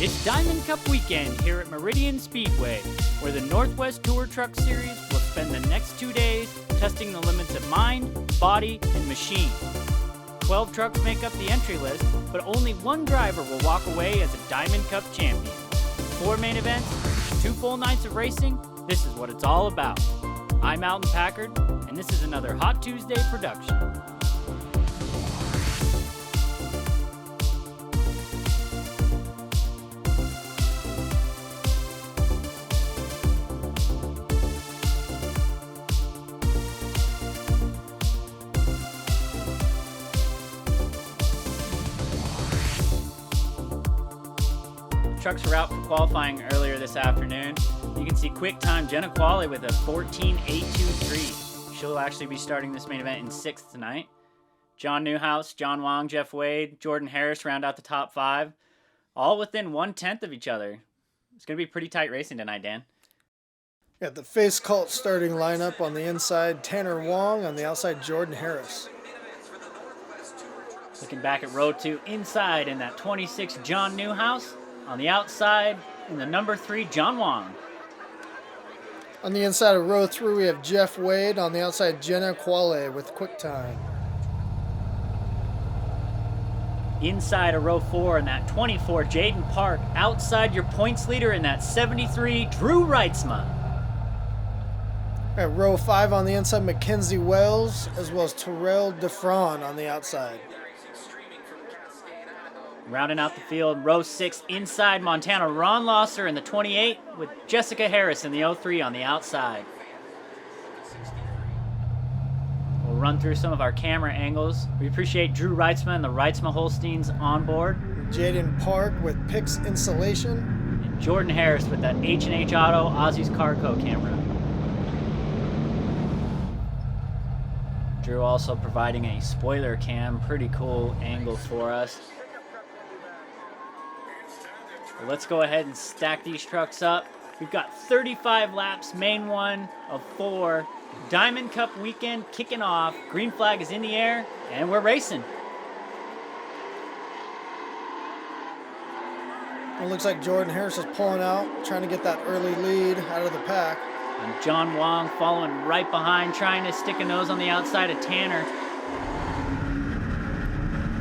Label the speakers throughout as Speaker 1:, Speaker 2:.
Speaker 1: It's Diamond Cup weekend here at Meridian Speedway, where the Northwest Tour Truck Series will spend the next 2 days testing the limits of mind, body, and machine. 12 trucks make up the entry list, but only one driver will walk away as a Diamond Cup champion. 4 main events, 2 full nights of racing, this is what it's all about. I'm Alton Packard, and this is another Hot Tuesday production. Trucks were out for qualifying earlier this afternoon. You can see quick time Jenna Qualley with a 14.823. She'll actually be starting this main event in 6th tonight. John Newhouse, John Wong, Jeff Wade, Jordan Harris round out the top 5, all within 1/10 of each other. It's going to be pretty tight racing tonight, Dan.
Speaker 2: Got the face cult starting lineup on the inside, Tanner Wong, on the outside, Jordan Harris.
Speaker 1: Looking back at row 2, inside in that 26, John Newhouse. On the outside, in the number 3, John Wong.
Speaker 2: On the inside of row 3, we have Jeff Wade. On the outside, Jenna Qualley with quick time.
Speaker 1: Inside of row 4, in that 24, Jaden Park. Outside your points leader in that 73, Drew Reitzma.
Speaker 2: At row 5 on the inside, Mackenzie Wells, as well as Terrell DeFron on the outside.
Speaker 1: Rounding out the field, row 6, inside Montana, Ron Losser in the 28 with Jessica Harris in the 03 on the outside. We'll run through some of our camera angles. We appreciate Drew Reitzma and the Reitzma Holsteins on board.
Speaker 2: Jaden Park with Pix Insulation.
Speaker 1: And Jordan Harris with that H&H Auto Ozzy's Carco camera. Drew also providing a spoiler cam, pretty cool angle for us. Let's go ahead and stack these trucks up. We've got 35 laps, main one of 4. Diamond Cup weekend kicking off. Green flag is in the air, and we're racing.
Speaker 2: It looks like Jordan Harris is pulling out, trying to get that early lead out of the pack.
Speaker 1: And John Wong following right behind, trying to stick a nose on the outside of Tanner.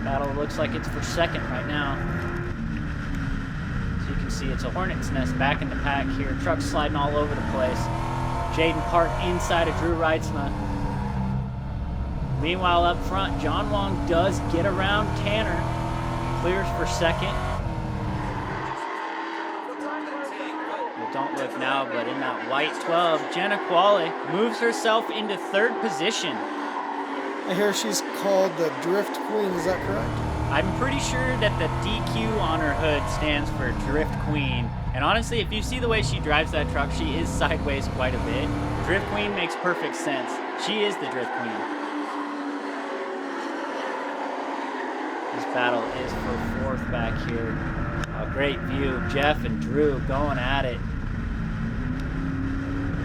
Speaker 1: Battle looks like it's for second right now. You can see it's a hornet's nest back in the pack here. Trucks sliding all over the place. Jaden Park inside of Drew Reitzma. Meanwhile, up front, John Wong does get around Tanner. Clears for second. Well, don't look now, but in that white 12, Jenna Qualley moves herself into 3rd position.
Speaker 2: I hear she's called the Drift Queen, is that correct?
Speaker 1: I'm pretty sure that the DQ on her hood stands for Drift Queen. And honestly, if you see the way she drives that truck, she is sideways quite a bit. Drift Queen makes perfect sense. She is the Drift Queen. This battle is for 4th back here. A great view. Jeff and Drew going at it.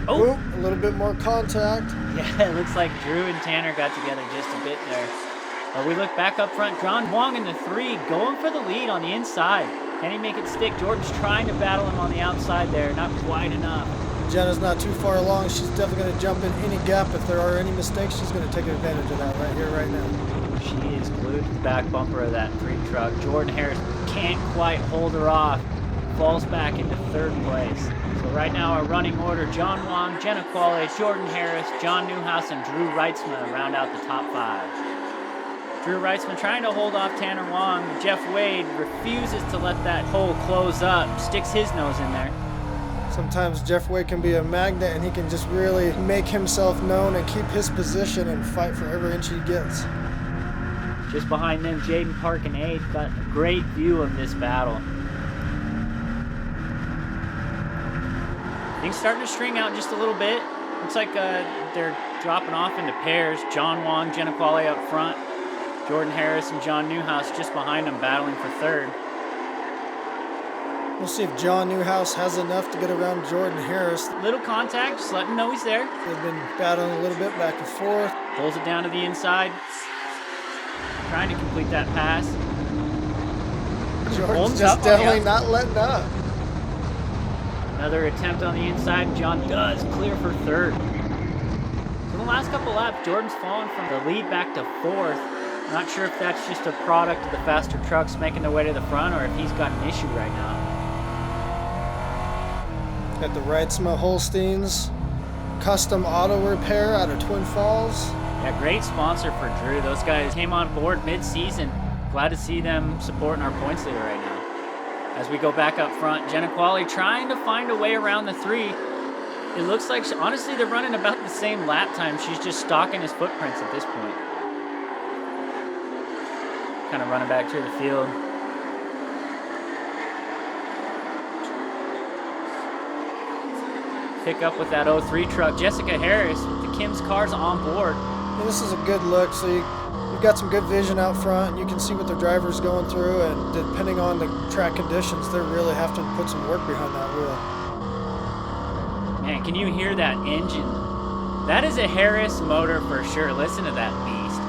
Speaker 2: Oh, a little bit more contact.
Speaker 1: Yeah, it looks like Drew and Tanner got together just a bit there. We look back up front, John Wong in the 3, going for the lead on the inside. Can he make it stick? Jordan's trying to battle him on the outside there, not quite enough.
Speaker 2: Jenna's not too far along. She's definitely going to jump in any gap. If there are any mistakes, she's going to take advantage of that right here, right now.
Speaker 1: She is glued to the back bumper of that 3 truck. Jordan Harris can't quite hold her off. Falls back into 3rd place. So right now our running order, John Wong, Jenna Qualley, Jordan Harris, John Newhouse, and Drew Reitzma round out the top 5. Drew Reitzma trying to hold off Tanner Wong. Jeff Wade refuses to let that hole close up, sticks his nose in there.
Speaker 2: Sometimes Jeff Wade can be a magnet, and he can just really make himself known and keep his position and fight for every inch he gets.
Speaker 1: Just behind them, Jaden Park and 8 got a great view of this battle. Things starting to string out just a little bit. Looks like they're dropping off into pairs. John Wong, Jenna Qualley up front. Jordan Harris and John Newhouse just behind him battling for 3rd.
Speaker 2: We'll see if John Newhouse has enough to get around Jordan Harris.
Speaker 1: Little contact, just letting him know he's there.
Speaker 2: They've been battling a little bit back and forth.
Speaker 1: Pulls it down to the inside. Trying to complete that pass.
Speaker 2: Jordan's just definitely not letting up.
Speaker 1: Another attempt on the inside, and John does clear for third. So the last couple laps, Jordan's fallen from the lead back to fourth. Not sure if that's just a product of the faster trucks making their way to the front or if he's got an issue right now.
Speaker 2: Got the Reitsma Holsteins custom auto repair out of Twin Falls.
Speaker 1: Yeah, great sponsor for Drew. Those guys came on board mid-season. Glad to see them supporting our points leader right now. As we go back up front, Jenna Qualley trying to find a way around the three. It looks like, honestly, they're running about the same lap time. She's just stalking his footprints at this point. Kind of running back through the field. Pick up with that 03 truck. Jessica Harris with the Kim's cars on board.
Speaker 2: And this is a good look, so you've got some good vision out front. You can see what the driver's going through, and depending on the track conditions, they're really having to put some work behind that wheel.
Speaker 1: Man, can you hear that engine? That is a Harris motor for sure. Listen to that beast.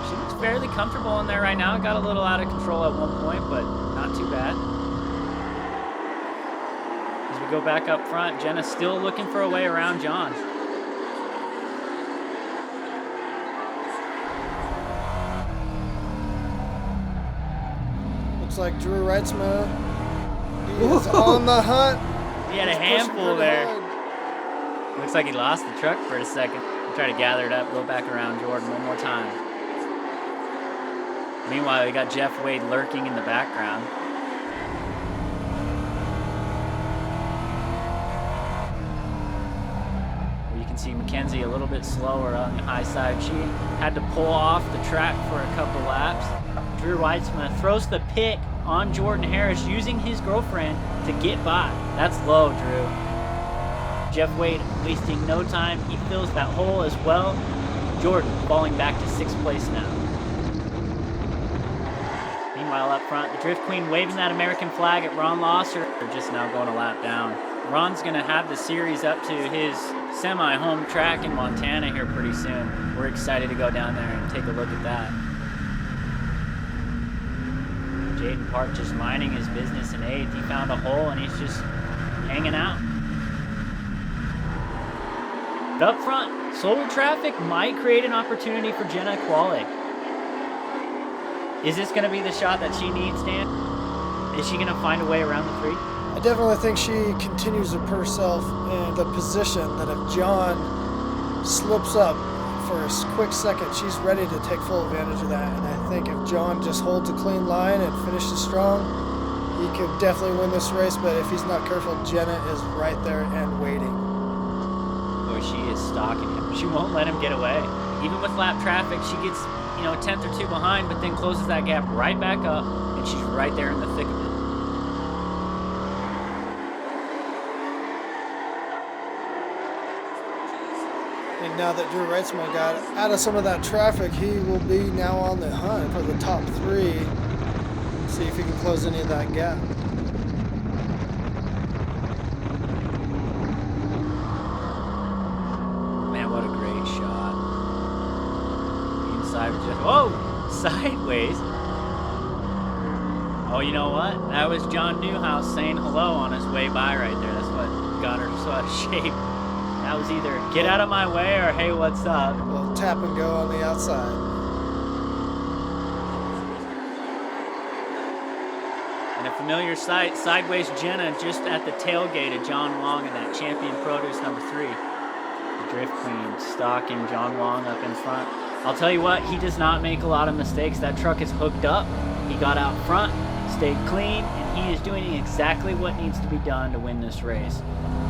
Speaker 1: She looks fairly comfortable in there right now. Got a little out of control at one point, but not too bad. As we go back up front, Jenna's still looking for a way around John.
Speaker 2: Looks like Drew Reitsma, he is on the hunt.
Speaker 1: He had a handful there. Looks like he lost the truck for a second. We'll try to gather it up, go back around Jordan one more time. Meanwhile, we got Jeff Wade lurking in the background. You can see Mackenzie a little bit slower on the high side. She had to pull off the track for a couple laps. Drew Weitzman throws the pick on Jordan Harris using his girlfriend to get by. That's low, Drew. Jeff Wade wasting no time. He fills that hole as well. Jordan falling back to 6th place now. Meanwhile, up front, the Drift Queen waving that American flag at Ron Losser. They're just now going a lap down. Ron's going to have the series up to his semi-home track in Montana here pretty soon. We're excited to go down there and take a look at that. Jaden Park just minding his business in 8th. He found a hole and he's just hanging out. But up front, Solar Traffic might create an opportunity for Jenna Qualley. Is this going to be the shot that she needs, Dan? Is she going to find a way around the 3?
Speaker 2: I definitely think she continues to put herself in the position that if John slips up for a quick second, she's ready to take full advantage of that. And I think if John just holds a clean line and finishes strong, he could definitely win this race. But if he's not careful, Jenna is right there and waiting.
Speaker 1: Boy, she is stalking him. She won't let him get away. Even with lap traffic, she gets, a tenth or two behind, but then closes that gap right back up, and she's right there in the thick of it.
Speaker 2: And now that Drew Reitzman got out of some of that traffic, he will be now on the hunt for the top 3. See if he can close any of that gap.
Speaker 1: Man, what a great shot. Inside, just, whoa, sideways. Oh, you know what? That was John Newhouse saying hello on his way by right there. That's what got her so out of shape. That was either get out of my way or hey, what's up?
Speaker 2: Well, tap and go on the outside.
Speaker 1: And a familiar sight, sideways Jenna just at the tailgate of John Wong in that Champion Produce number 3. The Drift Queen stalking John Wong up in front. I'll tell you what, he does not make a lot of mistakes. That truck is hooked up. He got out front, stayed clean, and he is doing exactly what needs to be done to win this race.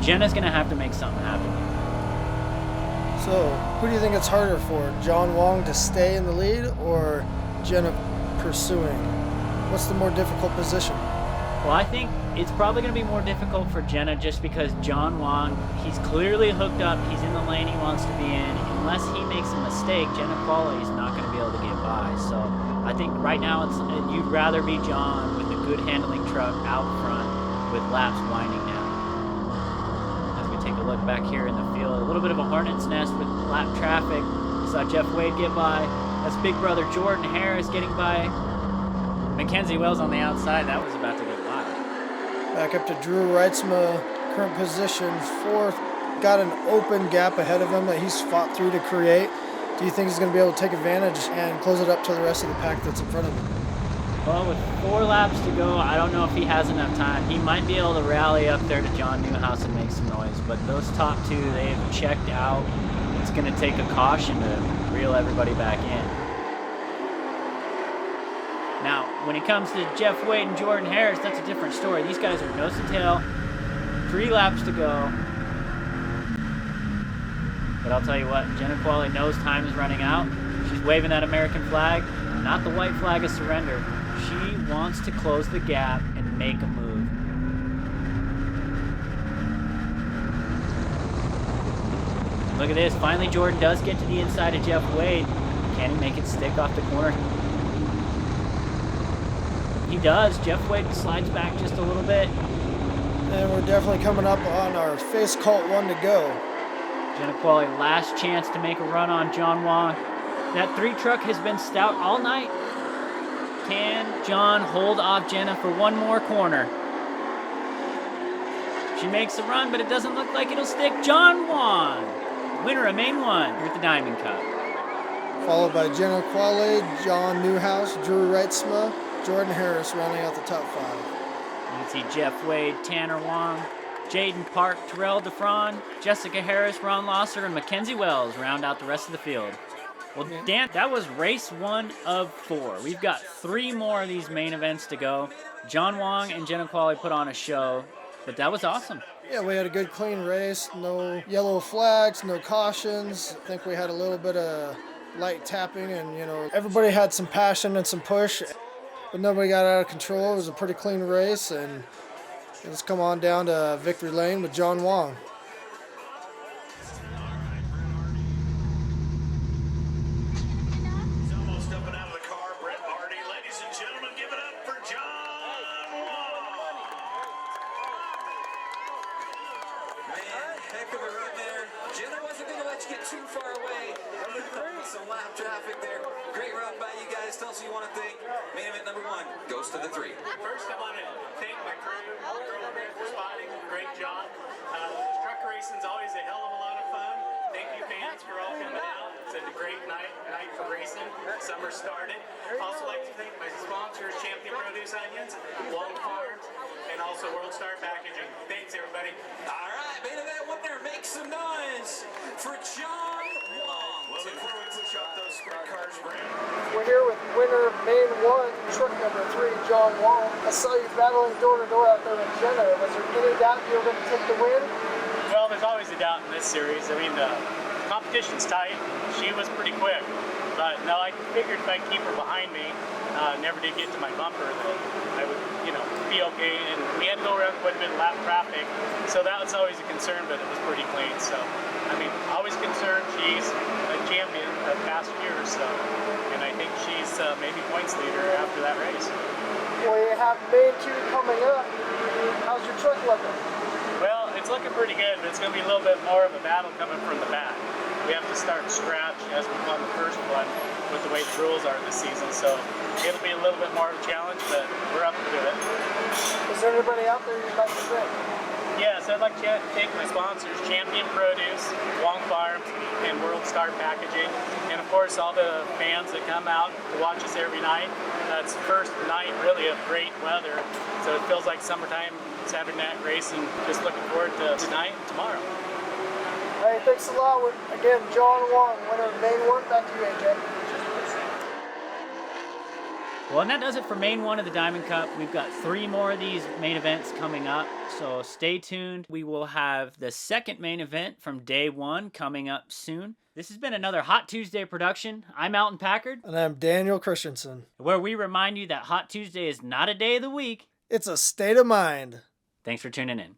Speaker 1: Jenna's going to have to make something happen.
Speaker 2: So, who do you think it's harder for? John Wong to stay in the lead or Jenna pursuing? What's the more difficult position?
Speaker 1: Well, I think it's probably going to be more difficult for Jenna just because John Wong, he's clearly hooked up. He's in the lane he wants to be in. Unless he makes a mistake, Jenna Qualley is not going to be able to get by. So I think right now you'd rather be John with a good handling truck out front with laps winding down. As we take a look back here in the field, a little bit of a hornet's nest with lap traffic. We saw Jeff Wade get by. That's big brother Jordan Harris getting by. Mackenzie Wells on the outside. That was about to get wild.
Speaker 2: Back up to Drew Reitzma, current position 4th. Got an open gap ahead of him that he's fought through to create. Do you think he's going to be able to take advantage and close it up to the rest of the pack that's in front of him?
Speaker 1: Well, with 4 laps to go, I don't know if he has enough time. He might be able to rally up there to John Newhouse and make some noise, but those top 2, they've checked out. It's going to take a caution to reel everybody back in. Now, when it comes to Jeff Wade and Jordan Harris, that's a different story. These guys are nose to tail, 3 laps to go. But I'll tell you what, Jenna Qualley knows time is running out. She's waving that American flag, not the white flag of surrender. She wants to close the gap and make a move. Look at this. Finally, Jordan does get to the inside of Jeff Wade. Can he make it stick off the corner? He does. Jeff Wade slides back just a little bit.
Speaker 2: And we're definitely coming up on our face cult 1 to go.
Speaker 1: Jenna Qualley, last chance to make a run on John Wong. That 3 truck has been stout all night. Can John hold off Jenna for one more corner? She makes a run, but it doesn't look like it'll stick. John Wong, winner of Main 1 here at the Diamond Cup.
Speaker 2: Followed by Jenna Qualley, John Newhouse, Drew Reitzma, Jordan Harris rounding out the top 5.
Speaker 1: You can see Jeff Wade, Tanner Wong, Jaden Park, Terrell DeFron, Jessica Harris, Ron Losser, and Mackenzie Wells round out the rest of the field. Well, Dan, that was race 1 of 4. We've got 3 more of these main events to go. John Wong and Jenna Qualley put on a show, but that was awesome.
Speaker 2: Yeah, we had a good, clean race. No yellow flags, no cautions. I think we had a little bit of light tapping, and, everybody had some passion and some push, but nobody got out of control. It was a pretty clean race, and let's come on down to victory lane with John Wong.
Speaker 3: Too far away. Some lap traffic there. Great run by you guys. Tell us who you want to thank. Main event number 1 goes to the 3.
Speaker 4: First, I want to thank my crew for spotting. Great job. Truck racing's always a hell of a lot of fun. Thank you, fans, for all coming out. It's a great night for racing. Summer started. Also like to thank my sponsors, Champion Produce Onions, Long Farms, and also World Star Packaging. Thanks, everybody.
Speaker 3: All right, main event winner, make some noise for John Wong.
Speaker 4: Well, before we push off those sprint cars, Brandon.
Speaker 2: We're here with winner Main 1, truck number 3, John Wong. I saw you battling door to door out there with Jenna. Was there any doubt you were going to take the win?
Speaker 4: Well, there's always a doubt in this series. I mean, the competition's tight. She was pretty quick. But no, I figured if I keep her behind me, never did get to my bumper, that I would, be okay. And we had to go around quite a bit of lap traffic, so that was always a concern, but it was pretty clean. So, I mean, always concerned. She's a champion of past years, so, and I think she's maybe points leader after that race.
Speaker 2: Well, you have Main 2 coming up. How's your truck looking?
Speaker 4: Well, it's looking pretty good, but it's going to be a little bit more of a battle coming from the back. We have to start scratch as we won the first one with the way the rules are this season, so it'll be a little bit more of a challenge, but we're up to it.
Speaker 2: Is there anybody out there you'd like to thank?
Speaker 4: Yes, I'd like to thank my sponsors, Champion Produce, Long Farms, and World Star Packaging, and of course all the fans that come out to watch us every night. It's the first night really of great weather, so it feels like summertime Saturday night racing. Just looking forward to tonight and tomorrow.
Speaker 2: Hey, thanks a lot. Again, John Wong, winner of Main 1. Back to you, AJ.
Speaker 1: Well, and that does it for Main 1 of the Diamond Cup. We've got 3 more of these main events coming up, so stay tuned. We will have the second main event from day 1 coming up soon. This has been another Hot Tuesday production. I'm Alton Packard.
Speaker 2: And I'm Daniel Christensen.
Speaker 1: Where we remind you that Hot Tuesday is not a day of the week.
Speaker 2: It's a state of mind.
Speaker 1: Thanks for tuning in.